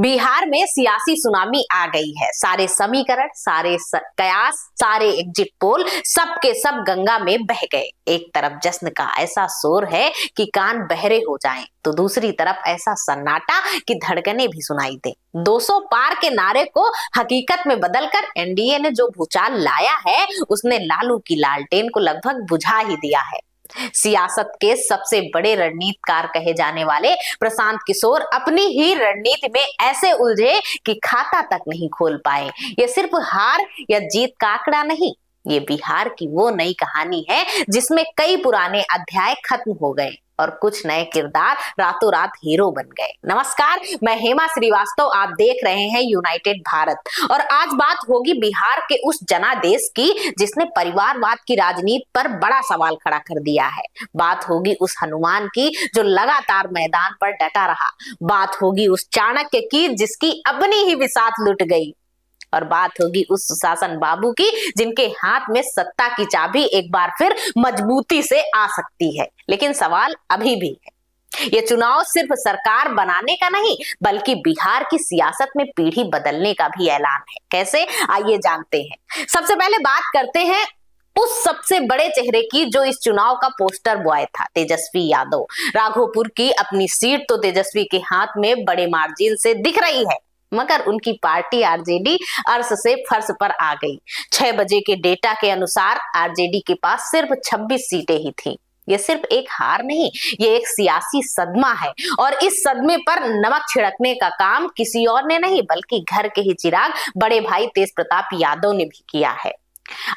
बिहार में सियासी सुनामी आ गई है। सारे समीकरण, सारे कयास, सारे एग्जिट पोल सब के सब गंगा में बह गए। एक तरफ जश्न का ऐसा शोर है कि कान बहरे हो जाएं, तो दूसरी तरफ ऐसा सन्नाटा कि धड़कनें भी सुनाई दे। 200 पार के नारे को हकीकत में बदलकर एनडीए ने जो भूचाल लाया है, उसने लालू की लालटेन को लगभग बुझा ही दिया है। सियासत के सबसे बड़े रणनीतिकार कहे जाने वाले प्रशांत किशोर अपनी ही रणनीति में ऐसे उलझे कि खाता तक नहीं खोल पाए। ये सिर्फ हार या जीत का आंकड़ा नहीं, ये बिहार की वो नई कहानी है जिसमें कई पुराने अध्याय खत्म हो गए और कुछ नए किरदार रातों रात हीरो बन गए। नमस्कार, मैं हेमा श्रीवास्तव, आप देख रहे हैं यूनाइटेड भारत। और आज बात होगी बिहार के उस जनादेश की जिसने परिवारवाद की राजनीति पर बड़ा सवाल खड़ा कर दिया है। बात होगी उस हनुमान की जो लगातार मैदान पर डटा रहा। बात होगी उस चाणक्य की जिसकी अपनी ही बिसात लुट गई। और बात होगी उस सुशासन बाबू की जिनके हाथ में सत्ता की चाबी एक बार फिर मजबूती से आ सकती है। लेकिन सवाल अभी भी है, ये चुनाव सिर्फ सरकार बनाने का नहीं बल्कि बिहार की सियासत में पीढ़ी बदलने का भी ऐलान है। कैसे, आइए जानते हैं। सबसे पहले बात करते हैं उस सबसे बड़े चेहरे की जो इस चुनाव का पोस्टर बॉय था, तेजस्वी यादव। राघोपुर की अपनी सीट तो तेजस्वी के हाथ में बड़े मार्जिन से दिख रही है, मगर उनकी पार्टी आरजेडी अर्श से फर्श पर आ गई। 6 बजे के डेटा के अनुसार आरजेडी के पास सिर्फ 26 सीटें ही थी। ये सिर्फ एक हार नहीं, ये एक सियासी सदमा है। और इस सदमे पर नमक छिड़कने का काम किसी और ने नहीं बल्कि घर के ही चिराग बड़े भाई तेज प्रताप यादव ने भी किया है।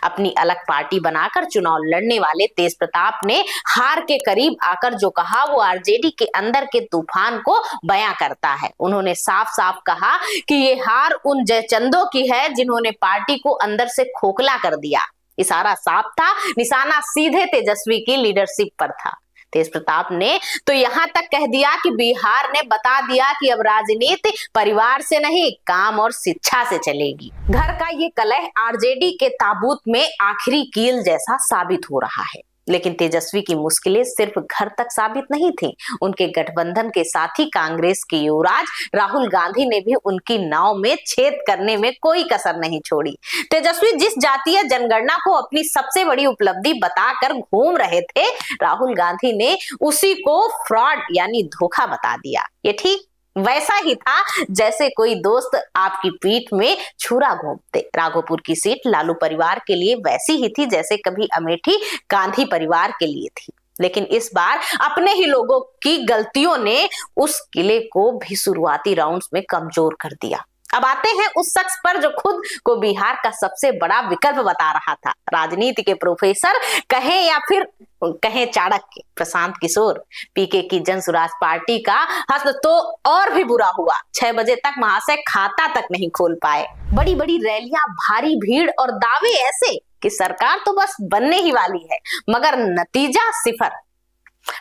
अपनी अलग पार्टी बनाकर चुनाव लड़ने वाले तेज प्रताप ने हार के करीब आकर जो कहा वो आरजेडी के अंदर के तूफान को बयां करता है। उन्होंने साफ साफ कहा कि ये हार उन जयचंदों की है जिन्होंने पार्टी को अंदर से खोखला कर दिया। इशारा साफ था, निशाना सीधे तेजस्वी की लीडरशिप पर था। तेज प्रताप ने तो यहां तक कह दिया कि बिहार ने बता दिया कि अब राजनीति परिवार से नहीं, काम और शिक्षा से चलेगी। घर का ये कलह आरजेडी के ताबूत में आखिरी कील जैसा साबित हो रहा है। लेकिन तेजस्वी की मुश्किलें सिर्फ घर तक साबित नहीं थी। उनके गठबंधन के साथी कांग्रेस के युवराज राहुल गांधी ने भी उनकी नाव में छेद करने में कोई कसर नहीं छोड़ी। तेजस्वी जिस जातीय जनगणना को अपनी सबसे बड़ी उपलब्धि बताकर घूम रहे थे, राहुल गांधी ने उसी को फ्रॉड यानी धोखा बता दिया। ये ठीक वैसा ही था जैसे कोई दोस्त आपकी पीठ में छुरा घोंपते। राघोपुर की सीट लालू परिवार के लिए वैसी ही थी जैसे कभी अमेठी गांधी परिवार के लिए थी। लेकिन इस बार अपने ही लोगों की गलतियों ने उस किले को भी शुरुआती राउंड्स में कमजोर कर दिया। अब आते हैं उस शख्स पर जो खुद को बिहार का सबसे बड़ा विकल्प बता रहा था। राजनीति के प्रोफेसर कहें या फिर कहें चाणक्य, प्रशांत किशोर। पीके की जन स्वराज पार्टी का हश्र तो और भी बुरा हुआ। 6 बजे तक महाशय खाता तक नहीं खोल पाए। बड़ी बड़ी रैलियां, भारी भीड़ और दावे ऐसे कि सरकार तो बस बनने ही वाली है, मगर नतीजा सिफर।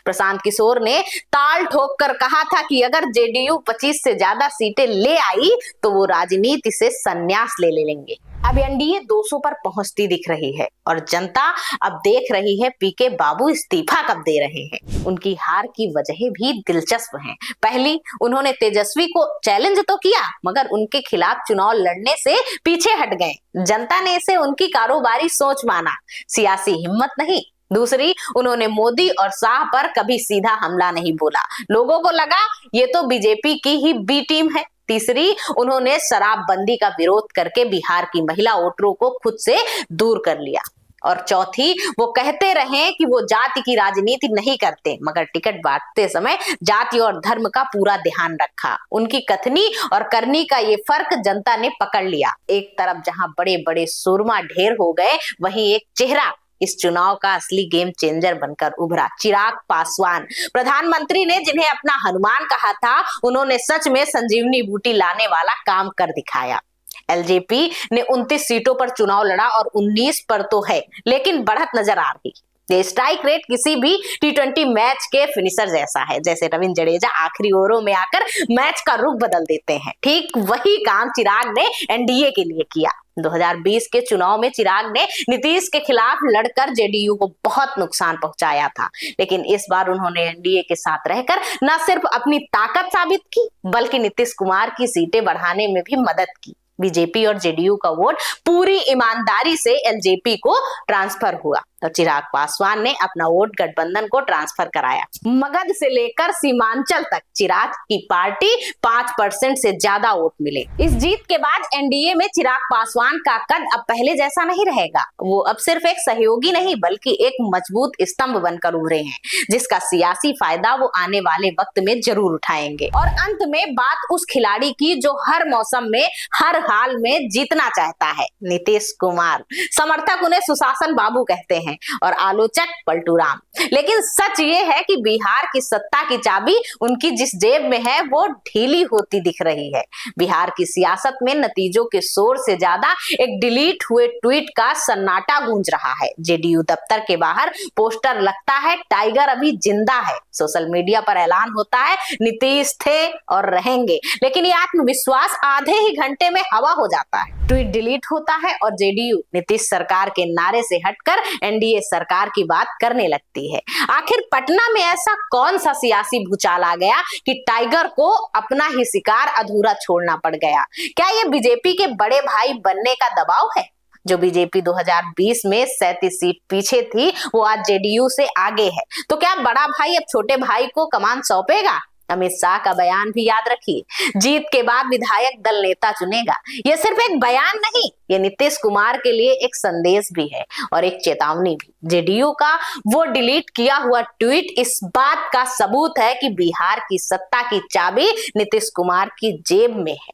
प्रशांत किशोर ने ताल ठोक कर कहा था कि अगर जेडीयू 25 से ज्यादा सीटें ले आई तो वो राजनीति से संन्यास ले लेंगे। अब एनडीए 200 पर पहुंचती दिख रही है और जनता अब देख रही है पीके बाबू इस्तीफा कब दे रहे हैं। उनकी हार की वजह भी दिलचस्प हैं। पहली, उन्होंने तेजस्वी को चैलेंज तो किया मगर उनके खिलाफ चुनाव लड़ने से पीछे हट गए। जनता ने इसे उनकी कारोबारी सोच माना, सियासी हिम्मत नहीं। दूसरी, उन्होंने मोदी और शाह पर कभी सीधा हमला नहीं बोला। लोगों को लगा ये तो बीजेपी की ही बी टीम है। तीसरी, उन्होंने शराबबंदी का विरोध करके बिहार की महिला वोटरों को खुद से दूर कर लिया। और चौथी, वो कहते रहे कि वो जाति की राजनीति नहीं करते मगर टिकट बांटते समय जाति और धर्म का पूरा ध्यान रखा। उनकी कथनी और करनी का ये फर्क जनता ने पकड़ लिया। एक तरफ जहां बड़े बड़े सुरमा ढेर हो गए, वहीं एक चेहरा इस चुनाव का असली गेम चेंजर बनकर उभरा, चिराग पासवान। प्रधानमंत्री ने जिन्हें अपना हनुमान कहा था, उन्होंने सच में संजीवनी बूटी लाने वाला काम कर दिखाया। एलजेपी ने 29 सीटों पर चुनाव लड़ा और 19 पर तो है, लेकिन बढ़त नजर आ रही। ये स्ट्राइक रेट किसी भी T20 मैच के फिनिशर जैसा है, जैसे रविंद्र जडेजा आखिरी ओवरों में आकर मैच का रुख बदल देते हैं। ठीक वही काम चिराग ने एनडीए के लिए किया। 2020 के चुनाव में चिराग ने नीतीश के खिलाफ लड़कर जेडीयू को बहुत नुकसान पहुंचाया था, लेकिन इस बार उन्होंने एनडीए के साथ रहकर न सिर्फ अपनी ताकत साबित की, बल्कि नीतीश कुमार की सीटें बढ़ाने में भी मदद की। बीजेपी और जेडीयू का वोट पूरी ईमानदारी से एलजेपी को ट्रांसफर हुआ और चिराग पासवान ने अपना वोट गठबंधन को ट्रांसफर कराया। मगध से लेकर सीमांचल तक चिराग की पार्टी 5% से ज्यादा वोट मिले। इस जीत के बाद एनडीए में चिराग पासवान का कद अब पहले जैसा नहीं रहेगा। वो अब सिर्फ एक सहयोगी नहीं बल्कि एक मजबूत स्तंभ बनकर उभरे हैं, जिसका सियासी फायदा वो आने वाले वक्त में जरूर उठाएंगे। और अंत में बात उस खिलाड़ी की जो हर मौसम में हर हाल में जीतना चाहता है, नीतीश कुमार। समर्थक उन्हें सुशासन बाबू कहते हैं और आलोचक पलटू राम। लेकिन सच ये है कि बिहार की सत्ता की चाबी उनकी जिस जेब में है वो ढीली होती दिख रही है। बिहार की सियासत में नतीजों के शोर से ज्यादा एक डिलीट हुए ट्वीट का सन्नाटा गूंज रहा है। जेडीयू दफ्तर के बाहर पोस्टर लगता है टाइगर अभी जिंदा है। सोशल मीडिया पर ऐलान होता है नीतीश थे और रहेंगे, लेकिन ये आत्मविश्वास आधे ही घंटे में हवा हो जाता है। ट्वीट डिलीट होता है और जेडीयू नीतीश सरकार के नारे से हटकर एनडीए सरकार की बात करने लगती है। आखिर पटना में ऐसा कौन सा सियासी भूचाल आ गया कि टाइगर को अपना ही शिकार अधूरा छोड़ना पड़ गया? क्या ये बीजेपी के बड़े भाई बनने का दबाव है? जो बीजेपी 2020 में 37 सीट पीछे थी वो आज जेडीयू से आगे है, तो क्या बड़ा भाई अब छोटे भाई को कमान सौंपेगा? अमित शाह का बयान भी याद रखिए, जीत के बाद विधायक दल नेता चुनेगा। ये सिर्फ एक बयान नहीं, ये नीतीश कुमार के लिए एक संदेश भी है और एक चेतावनी भी। जेडीयू का वो डिलीट किया हुआ ट्वीट इस बात का सबूत है कि बिहार की सत्ता की चाबी नीतीश कुमार की जेब में है,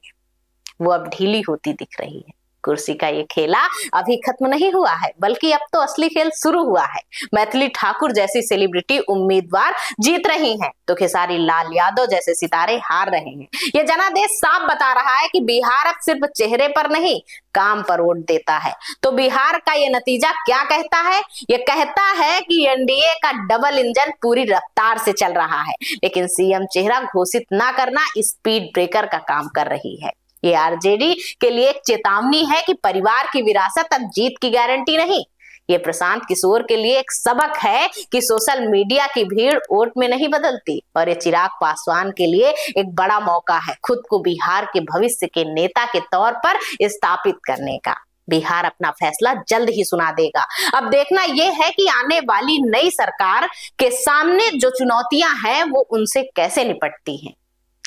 वो अब ढीली होती दिख रही है। कुर्सी का ये खेला अभी खत्म नहीं हुआ है, बल्कि अब तो असली खेल शुरू हुआ है। मैथिली ठाकुर जैसी सेलिब्रिटी उम्मीदवार जीत रही हैं, तो खेसारी लाल यादव जैसे सितारे हार रहे हैं। ये जनादेश साफ बता रहा है कि बिहार अब सिर्फ चेहरे पर नहीं काम पर वोट देता है। तो बिहार का ये नतीजा क्या कहता है? ये कहता है कि एनडीए का डबल इंजन पूरी रफ्तार से चल रहा है, लेकिन सीएम चेहरा घोषित ना करना स्पीड ब्रेकर का काम कर रही है। ये आरजेडी के लिए एक चेतावनी है कि परिवार की विरासत अब जीत की गारंटी नहीं। ये प्रशांत किशोर के लिए एक सबक है कि सोशल मीडिया की भीड़ वोट में नहीं बदलती। और ये चिराग पासवान के लिए एक बड़ा मौका है खुद को बिहार के भविष्य के नेता के तौर पर स्थापित करने का। बिहार अपना फैसला जल्द ही सुना देगा। अब देखना यह है कि आने वाली नई सरकार के सामने जो चुनौतियां हैं वो उनसे कैसे निपटती हैं।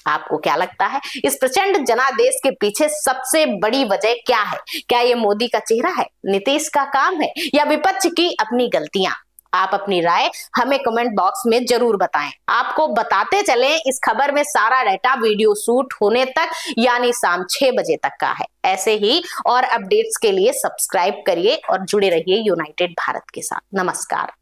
आपको क्या लगता है, इस प्रचंड जनादेश के पीछे सबसे बड़ी वजह क्या है? क्या ये मोदी का चेहरा है, नीतीश का काम है, या विपक्ष की अपनी गलतियां? आप अपनी राय हमें कमेंट बॉक्स में जरूर बताएं। आपको बताते चलें, इस खबर में सारा डाटा वीडियो शूट होने तक यानी शाम 6 बजे तक का है। ऐसे ही और अपडेट्स के लिए सब्सक्राइब करिए और जुड़े रहिए यूनाइटेड भारत के साथ। नमस्कार।